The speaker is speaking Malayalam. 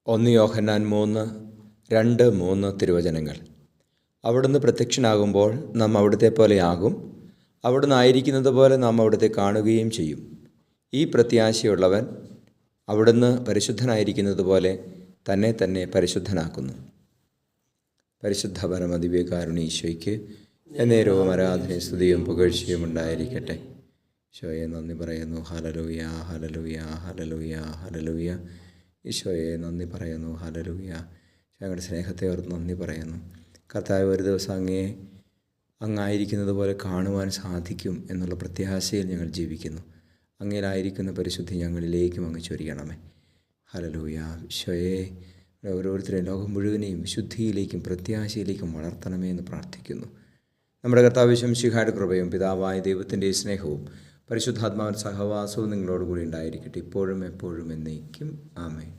1 യോഹന്നാൻ 3:2-3 തിരുവചനങ്ങൾ. അവിടുന്ന് പ്രത്യക്ഷനാകുമ്പോൾ നാം അവിടുത്തെ പോലെയാകും. അവിടുന്ന് ആയിരിക്കുന്നത് പോലെ നാം അവിടുത്തെ കാണുകയും ചെയ്യും. ഈ പ്രത്യാശയുള്ളവൻ അവിടുന്ന് പരിശുദ്ധനായിരിക്കുന്നത് പോലെ തന്നെ തന്നെ പരിശുദ്ധനാക്കുന്നു. പരിശുദ്ധ പരമദിവ്യകാരുണ്യ ഈശോയ്ക്ക് എന്നേരവും ആരാധനയും സ്തുതിയും പുകഴ്ചയും ഉണ്ടായിരിക്കട്ടെ. ഈശോയെ നന്ദി പറയുന്നു. Hallelujah, hallelujah, hallelujah, hallelujah. ഈശോയെ നന്ദി പറയുന്നു. ഹല്ലേലൂയ. ഞങ്ങളുടെ സ്നേഹത്തെ ഓർത്ത് നന്ദി പറയുന്നു. കർത്താവ്, ഒരു ദിവസം അങ്ങായിരിക്കുന്നത് പോലെ കാണുവാൻ സാധിക്കും എന്നുള്ള പ്രത്യാശയിൽ ഞങ്ങൾ ജീവിക്കുന്നു. അങ്ങയിലായിരിക്കുന്ന പരിശുദ്ധി ഞങ്ങളിലേക്കും അങ്ങ് ചൊരിയണമേ. ഹല്ലേലൂയ. ഈശോയെ ഓരോരുത്തരെയും ലോകം മുഴുവനെയും വിശുദ്ധിയിലേക്കും പ്രത്യാശയിലേക്കും വളർത്തണമേ എന്ന് പ്രാർത്ഥിക്കുന്നു. നമ്മുടെ കർത്താവ് മിശിഹായുടെ കൃപയും പിതാവായ ദൈവത്തിൻ്റെ സ്നേഹവും പരിശുദ്ധാത്മാവിൻ്റെ സഹവാസവും നിങ്ങളോടുകൂടി ഉണ്ടായിരിക്കട്ടെ, ഇപ്പോഴും എപ്പോഴും എന്നേക്കും. ആമേൻ.